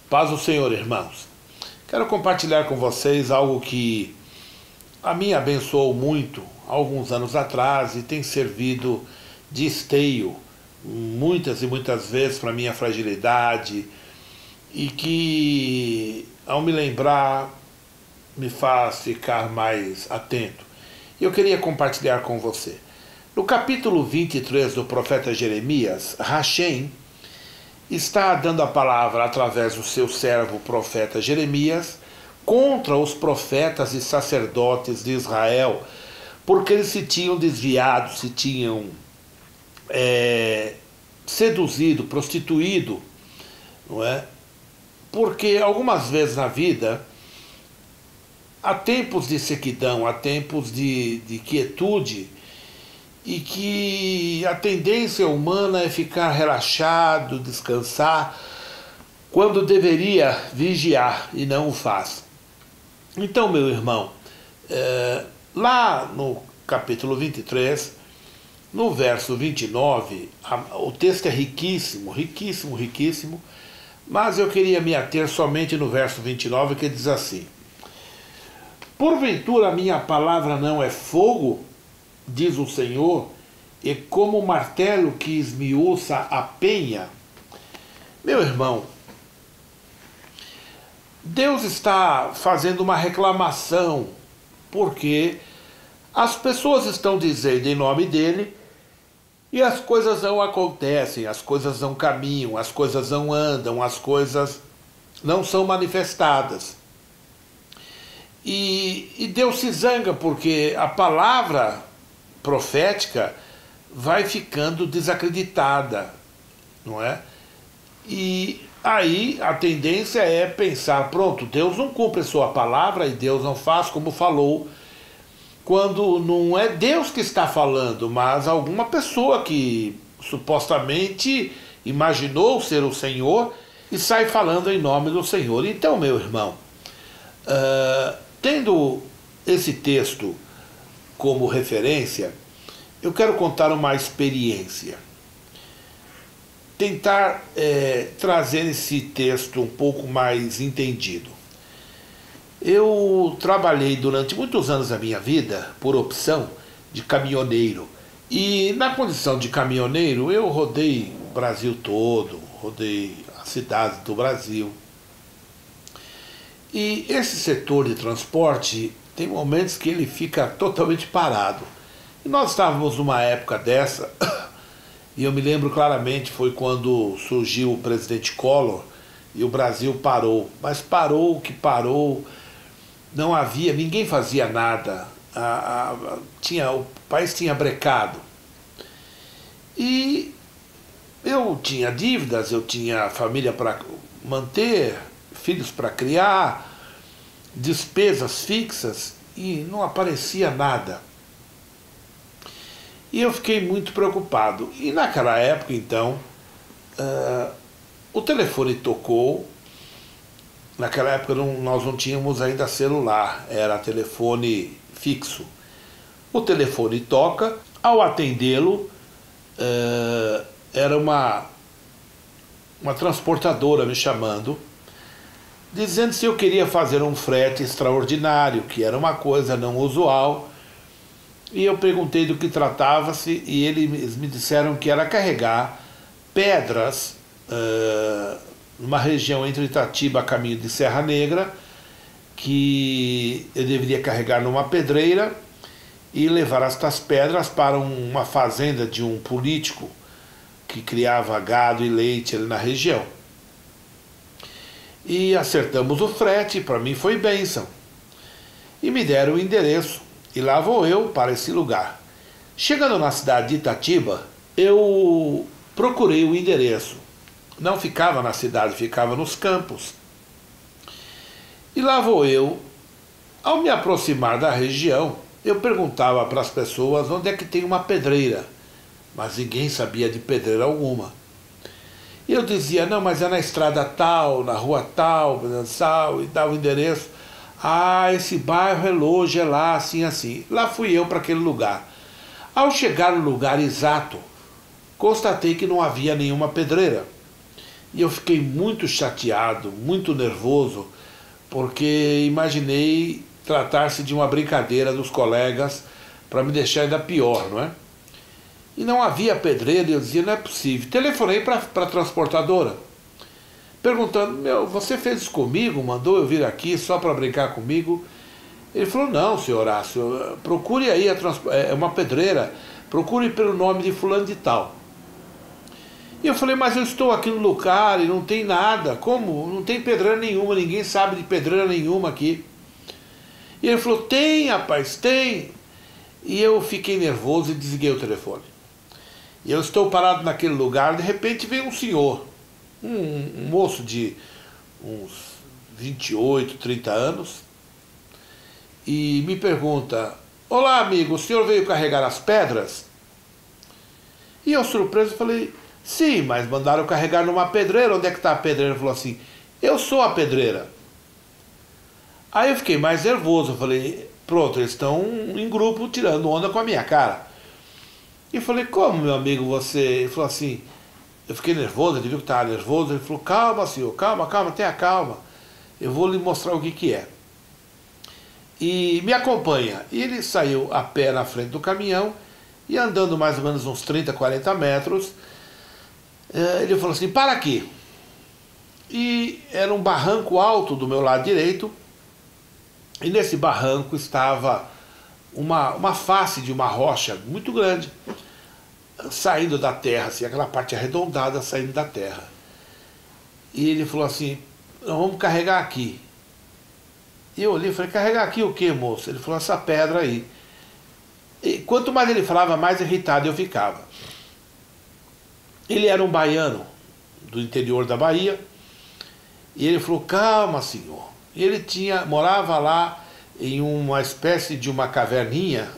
Paz do Senhor, irmãos. Quero compartilhar com vocês algo que a mim abençoou muito há alguns anos atrás e tem servido de esteio muitas e muitas vezes para minha fragilidade e que, ao me lembrar, me faz ficar mais atento. Eu queria compartilhar com você. No capítulo 23 do profeta Jeremias, Hashem está dando a palavra através do seu servo o profeta Jeremias contra os profetas e sacerdotes de Israel, porque eles se tinham desviado, se tinham seduzido, prostituído, não é? Porque algumas vezes na vida há tempos de sequidão, há tempos de quietude, e que a tendência humana é ficar relaxado, descansar, quando deveria vigiar e não o faz. Então, meu irmão, lá no capítulo 23, no verso 29, o texto é riquíssimo, riquíssimo, riquíssimo, mas eu queria me ater somente no verso 29, que diz assim: porventura a minha palavra não é fogo, diz o Senhor, e como martelo que esmiuça a penha. Meu irmão, Deus está fazendo uma reclamação, porque as pessoas estão dizendo em nome dele e as coisas não acontecem, as coisas não caminham, as coisas não andam, as coisas não são manifestadas. E Deus se zanga porque a palavra profética vai ficando desacreditada, não é? E aí a tendência é pensar, pronto, Deus não cumpre a sua palavra e Deus não faz como falou, quando não é Deus que está falando, mas alguma pessoa que supostamente imaginou ser o Senhor e sai falando em nome do Senhor. Então, meu irmão, tendo esse texto como referência, eu quero contar uma experiência. Tentar trazer esse texto um pouco mais entendido. Eu trabalhei durante muitos anos da minha vida, por opção, de caminhoneiro. E na condição de caminhoneiro, eu rodei o Brasil todo, rodei as cidades do Brasil. E esse setor de transporte tem momentos que ele fica totalmente parado. E nós estávamos numa época dessa, e eu me lembro claramente, foi quando surgiu o presidente Collor e o Brasil parou. Mas parou o que parou, não havia, ninguém fazia nada, o país tinha brecado. E eu tinha dívidas, eu tinha família para manter, filhos para criar, despesas fixas, e não aparecia nada. E eu fiquei muito preocupado. E naquela época, então, o telefone tocou. Naquela época nós não tínhamos ainda celular, era telefone fixo. O telefone toca, ao atendê-lo, era uma transportadora me chamando, dizendo se eu queria fazer um frete extraordinário, que era uma coisa não usual. E eu perguntei do que tratava-se e eles me disseram que era carregar pedras numa região entre Itatiba, a caminho de Serra Negra, que eu deveria carregar numa pedreira e levar estas pedras para uma fazenda de um político que criava gado e leite ali na região. E acertamos o frete, para mim foi bênção. E me deram o endereço. E lá vou eu para esse lugar. Chegando na cidade de Itatiba, eu procurei o endereço. Não ficava na cidade, ficava nos campos. E lá vou eu. Ao me aproximar da região, eu perguntava para as pessoas onde é que tem uma pedreira. Mas ninguém sabia de pedreira alguma. E eu dizia, não, mas é na estrada tal, na rua tal, e dava o endereço. Ah, esse bairro é longe, é lá, assim, assim. Lá fui eu para aquele lugar. Ao chegar no lugar exato, constatei que não havia nenhuma pedreira. E eu fiquei muito chateado, muito nervoso, porque imaginei tratar-se de uma brincadeira dos colegas para me deixar ainda pior, não é? E não havia pedreiro, e eu dizia, não é possível. Telefonei para a transportadora, perguntando, você fez isso comigo? Mandou eu vir aqui só para brincar comigo? Ele falou, não, senhor Horácio, procure aí, é uma pedreira, procure pelo nome de fulano de tal. E eu falei, mas eu estou aqui no lugar e não tem nada, como? Não tem pedreira nenhuma, ninguém sabe de pedreira nenhuma aqui. E ele falou, tem rapaz, tem. E eu fiquei nervoso e desliguei o telefone. E eu estou parado naquele lugar, de repente vem um senhor, um moço de uns 28, 30 anos, e me pergunta, olá amigo, o senhor veio carregar as pedras? E eu surpreso falei, sim, mas mandaram carregar numa pedreira, onde é que está a pedreira? Ele falou assim, eu sou a pedreira. Aí eu fiquei mais nervoso, eu falei, pronto, eles estão em grupo tirando onda com a minha cara. E eu falei, como, meu amigo, você... Ele falou assim, eu fiquei nervoso, ele viu que estava nervoso, ele falou, calma, senhor, calma, calma, tenha calma, eu vou lhe mostrar o que que é. E me acompanha. E ele saiu a pé na frente do caminhão, e andando mais ou menos uns 30, 40 metros, ele falou assim, para aqui. E era um barranco alto do meu lado direito, e nesse barranco estava uma face de uma rocha muito grande, saindo da terra, assim, aquela parte arredondada saindo da terra. E ele falou assim, vamos carregar aqui. E eu olhei e falei, carregar aqui o que, moço? Ele falou, essa pedra aí. E quanto mais ele falava, mais irritado eu ficava. Ele era um baiano do interior da Bahia, e ele falou, calma, senhor. E ele morava lá em uma espécie de uma caverninha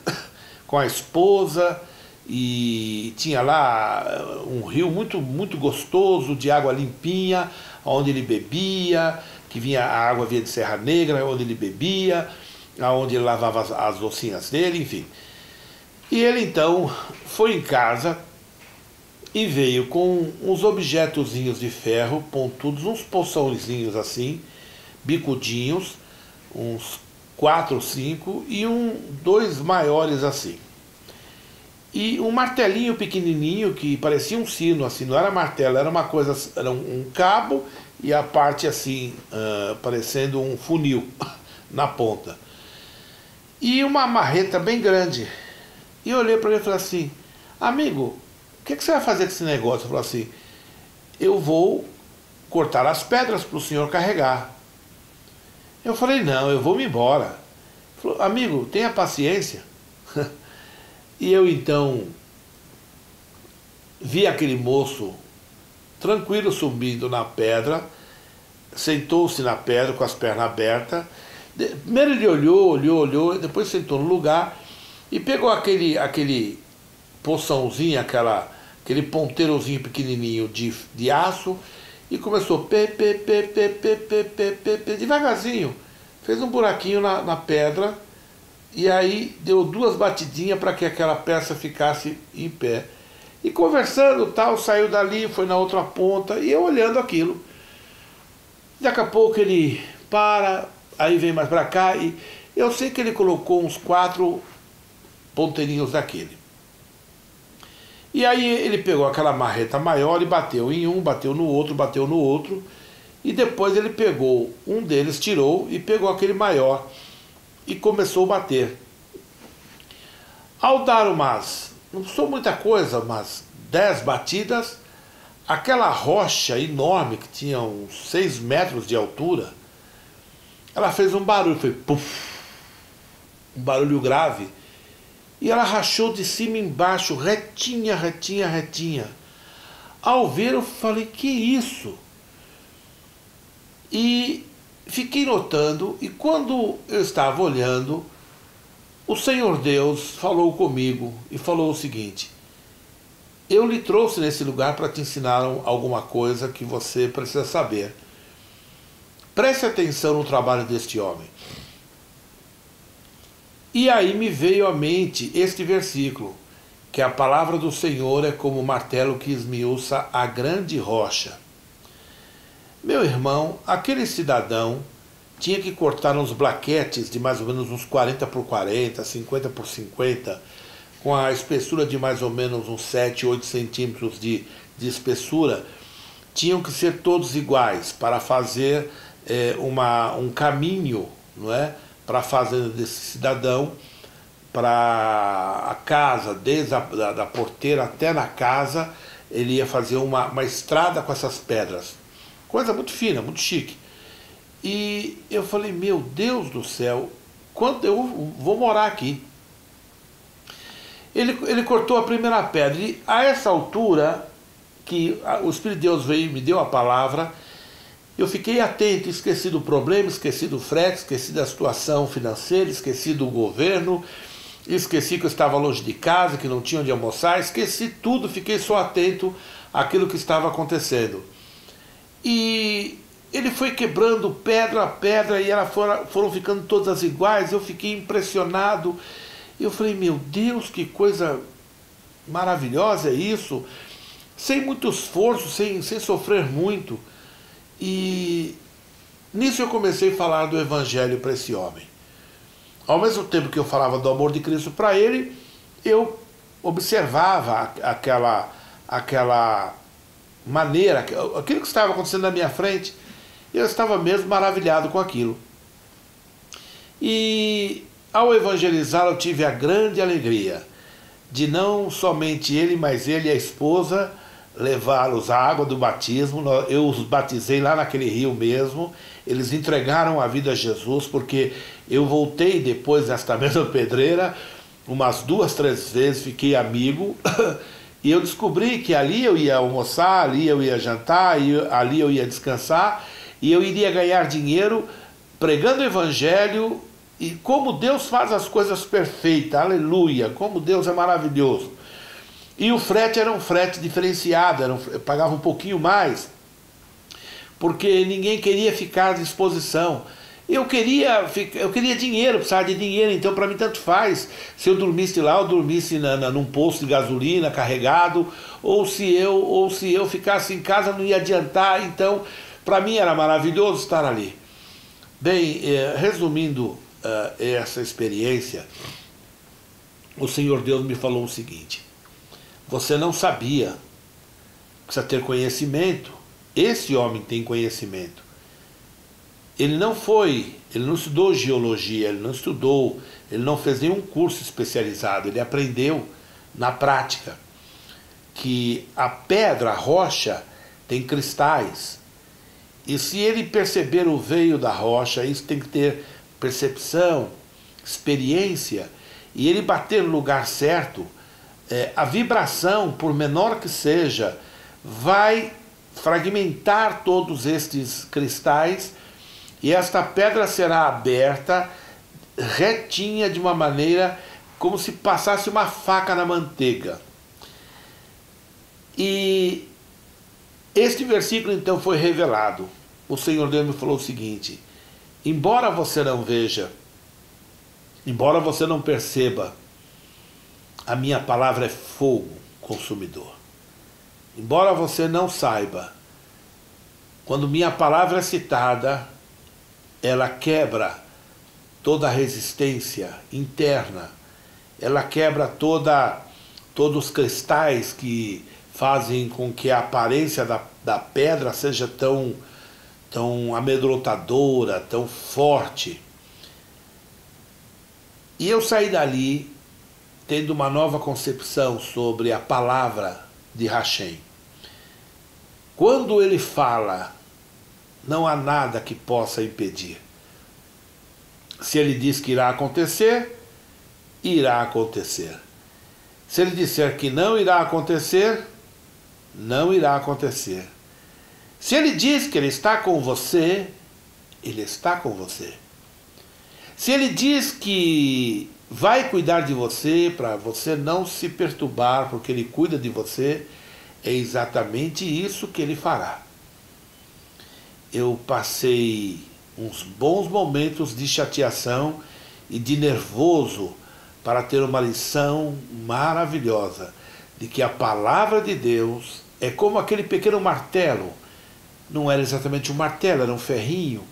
com a esposa, e tinha lá um rio muito, muito gostoso, de água limpinha, onde ele bebia, a água vinha de Serra Negra, onde ele bebia, onde ele lavava as ossinhas dele, enfim. E ele então foi em casa e veio com uns objetozinhos de ferro, pontudos, uns poçãozinhos assim, bicudinhos, uns 4 ou 5, e dois maiores assim. E um martelinho pequenininho que parecia um sino, assim, não era martelo, era uma coisa, era um cabo e a parte assim, parecendo um funil na ponta. E uma marreta bem grande. E eu olhei para ele e falei assim, amigo, o que você vai fazer com esse negócio? Ele falou assim, eu vou cortar as pedras para o senhor carregar. Eu falei, não, eu vou me embora. Ele falou, amigo, tenha paciência. E eu então vi aquele moço tranquilo subindo na pedra, sentou-se na pedra com as pernas abertas. Primeiro ele olhou, depois sentou no lugar e pegou aquele poçãozinho, aquele ponteirozinho pequenininho de aço e começou devagarzinho, fez um buraquinho na pedra e aí deu 2 batidinhas para que aquela peça ficasse em pé. E conversando tal, saiu dali, foi na outra ponta e eu olhando aquilo. Daqui a pouco ele para, aí vem mais para cá e eu sei que ele colocou uns 4 ponteirinhos daquele. E aí ele pegou aquela marreta maior e bateu em um, bateu no outro, e depois ele pegou um deles, tirou e pegou aquele maior e começou a bater. Ao dar não sou muita coisa, umas 10 batidas, aquela rocha enorme que tinha uns 6 metros de altura, ela fez um barulho, foi puf, um barulho grave. E ela rachou de cima embaixo, retinha. Ao ver, eu falei, que isso? E fiquei notando, e quando eu estava olhando, o Senhor Deus falou comigo e falou o seguinte, eu lhe trouxe nesse lugar para te ensinar alguma coisa que você precisa saber. Preste atenção no trabalho deste homem. E aí me veio à mente este versículo, que a palavra do Senhor é como o martelo que esmiuça a grande rocha. Meu irmão, aquele cidadão tinha que cortar uns blaquetes de mais ou menos uns 40 por 40, 50 por 50, com a espessura de mais ou menos uns 7, 8 centímetros de espessura. Tinham que ser todos iguais para fazer um caminho, não é? Para a fazenda desse cidadão, para a casa, desde da porteira até na casa, ele ia fazer uma estrada com essas pedras. Coisa muito fina, muito chique. E eu falei, meu Deus do céu, quando eu vou morar aqui? Ele cortou a primeira pedra e a essa altura, que o Espírito de Deus veio e me deu a palavra, eu fiquei atento, esqueci do problema, esqueci do frete, esqueci da situação financeira, esqueci do governo, esqueci que eu estava longe de casa, que não tinha onde almoçar, esqueci tudo, fiquei só atento àquilo que estava acontecendo. E ele foi quebrando pedra a pedra e elas foram ficando todas iguais. Eu fiquei impressionado. Eu falei, meu Deus, que coisa maravilhosa é isso. Sem muito esforço, sem sofrer muito. E nisso eu comecei a falar do Evangelho para esse homem. Ao mesmo tempo que eu falava do amor de Cristo para ele, eu observava aquela maneira, aquilo que estava acontecendo na minha frente. Eu estava mesmo maravilhado com aquilo. E ao evangelizá-lo eu tive a grande alegria de não somente ele, mas ele e a esposa levá-los à água do batismo. Eu os batizei lá naquele rio mesmo. Eles entregaram a vida a Jesus, porque eu voltei depois nesta mesma pedreira umas 2, 3 vezes, fiquei amigo. E eu descobri que ali eu ia almoçar, ali eu ia jantar, ali eu ia descansar, e eu iria ganhar dinheiro pregando o Evangelho. E como Deus faz as coisas perfeitas, aleluia, como Deus é maravilhoso. E o frete era um frete diferenciado, eu pagava um pouquinho mais, porque ninguém queria ficar à disposição. Eu queria dinheiro, precisava de dinheiro, então para mim tanto faz se eu dormisse lá, ou dormisse num posto de gasolina carregado, ou se eu ficasse em casa não ia adiantar. Então para mim era maravilhoso estar ali. Bem, resumindo essa experiência, o Senhor Deus me falou o seguinte: você não sabia, precisa ter conhecimento. Esse homem tem conhecimento. Ele não estudou geologia, ele não fez nenhum curso especializado, ele aprendeu na prática que a pedra, a rocha, tem cristais. E se ele perceber o veio da rocha, isso tem que ter percepção, experiência, e ele bater no lugar certo, a vibração, por menor que seja, vai fragmentar todos estes cristais, e esta pedra será aberta, retinha, de uma maneira como se passasse uma faca na manteiga. E este versículo então foi revelado. O Senhor Deus me falou o seguinte: embora você não veja, embora você não perceba, a minha palavra é fogo consumidor. Embora você não saiba, quando minha palavra é citada, ela quebra toda a resistência interna, ela quebra todos os cristais que fazem com que a aparência da pedra seja tão amedrontadora, tão forte. E eu saí dali tendo uma nova concepção sobre a palavra de Hashem. Quando ele fala, não há nada que possa impedir. Se ele diz que irá acontecer, irá acontecer. Se ele disser que não irá acontecer, não irá acontecer. Se ele diz que ele está com você, ele está com você. Se ele diz que vai cuidar de você, para você não se perturbar, porque ele cuida de você, é exatamente isso que ele fará. Eu passei uns bons momentos de chateação e de nervoso para ter uma lição maravilhosa de que a palavra de Deus é como aquele pequeno martelo não era exatamente um martelo, era um ferrinho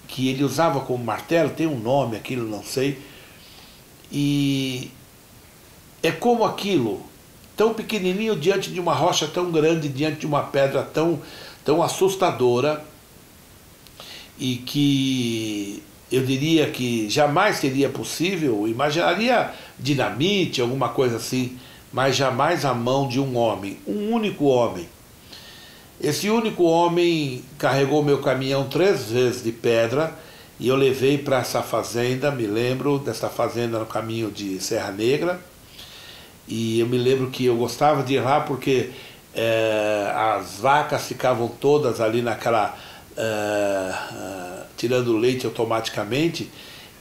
que ele usava como martelo, tem um nome aquilo, não sei. E é como aquilo, tão pequenininho diante de uma rocha tão grande, diante de uma pedra tão assustadora, e que eu diria que jamais seria possível, imaginaria dinamite, alguma coisa assim, mas jamais a mão de um homem, um único homem. Esse único homem carregou meu caminhão 3 vezes de pedra e eu levei para essa fazenda, me lembro dessa fazenda no caminho de Serra Negra, e eu me lembro que eu gostava de ir lá porque as vacas ficavam todas ali naquela... tirando leite automaticamente,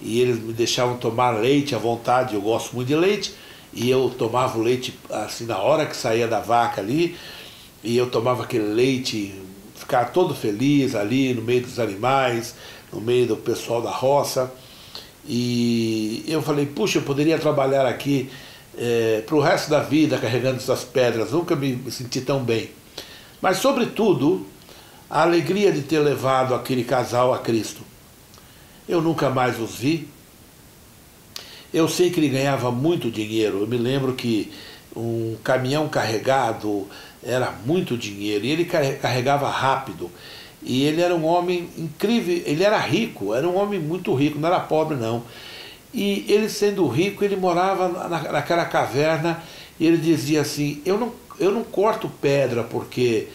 e eles me deixavam tomar leite à vontade, eu gosto muito de leite, e eu tomava o leite assim na hora que saía da vaca ali, e eu tomava aquele leite, ficava todo feliz ali no meio dos animais, no meio do pessoal da roça, e eu falei, puxa, eu poderia trabalhar aqui para o resto da vida carregando essas pedras, nunca me senti tão bem. Mas sobretudo, a alegria de ter levado aquele casal a Cristo. Eu nunca mais os vi. Eu sei que ele ganhava muito dinheiro. Eu me lembro que um caminhão carregado era muito dinheiro. E ele carregava rápido. E ele era um homem incrível. Ele era rico, era um homem muito rico, não era pobre não. E ele sendo rico, ele morava naquela caverna. E ele dizia assim, eu não corto pedra porque...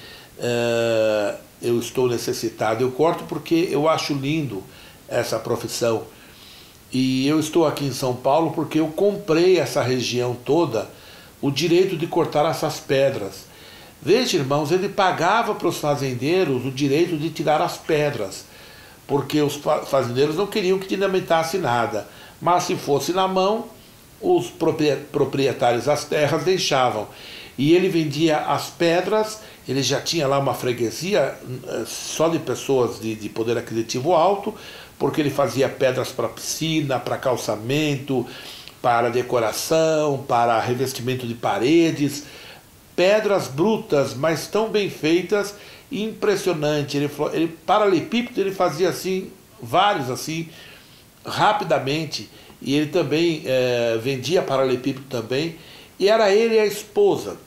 eu estou necessitado, eu corto porque eu acho lindo essa profissão. E eu estou aqui em São Paulo porque eu comprei essa região toda o direito de cortar essas pedras. Veja, irmãos, ele pagava para os fazendeiros o direito de tirar as pedras, porque os fazendeiros não queriam que dinamitasse nada, mas se fosse na mão, os proprietários das terras deixavam. E ele vendia as pedras, ele já tinha lá uma freguesia só de pessoas de poder aquisitivo alto, porque ele fazia pedras para piscina, para calçamento, para decoração, para revestimento de paredes, pedras brutas, mas tão bem feitas e impressionante. Ele paralelepípedo ele fazia assim, vários assim, rapidamente, e ele também vendia paralelepípedo também, e era ele e a esposa.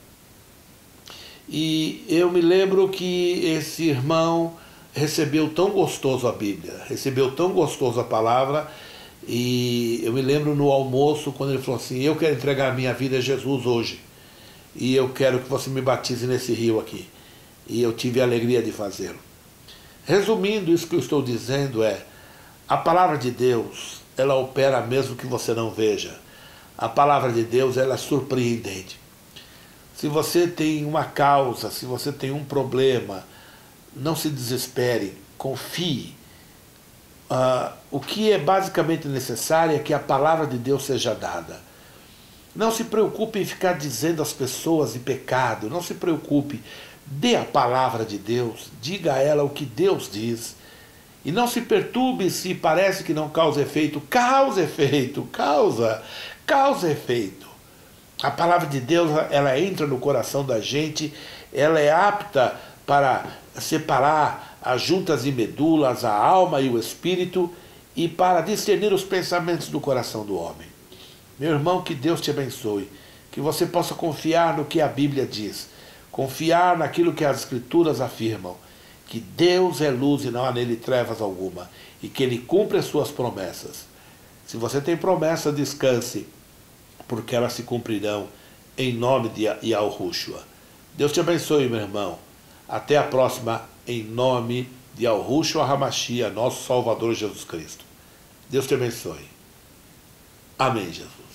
E eu me lembro que esse irmão recebeu tão gostoso a Bíblia, recebeu tão gostoso a palavra, e eu me lembro no almoço quando ele falou assim, eu quero entregar a minha vida a Jesus hoje, e eu quero que você me batize nesse rio aqui. E eu tive a alegria de fazê-lo. Resumindo, isso que eu estou dizendo a palavra de Deus, ela opera mesmo que você não veja. A palavra de Deus, ela é surpreendente. Se você tem uma causa, se você tem um problema, não se desespere, confie. O que é basicamente necessário é que a palavra de Deus seja dada. Não se preocupe em ficar dizendo às pessoas de pecado, não se preocupe. Dê a palavra de Deus, diga a ela o que Deus diz. E não se perturbe se parece que não causa efeito. Causa efeito, causa efeito. A palavra de Deus, ela entra no coração da gente, ela é apta para separar as juntas e medulas, a alma e o espírito, e para discernir os pensamentos do coração do homem. Meu irmão, que Deus te abençoe, que você possa confiar no que a Bíblia diz, confiar naquilo que as Escrituras afirmam, que Deus é luz e não há nele trevas alguma, e que Ele cumpre as suas promessas. Se você tem promessa, descanse, porque elas se cumprirão em nome de Yahushua. Deus te abençoe, meu irmão. Até a próxima, em nome de Yahushua HaMashiach, nosso Salvador Jesus Cristo. Deus te abençoe. Amém, Jesus.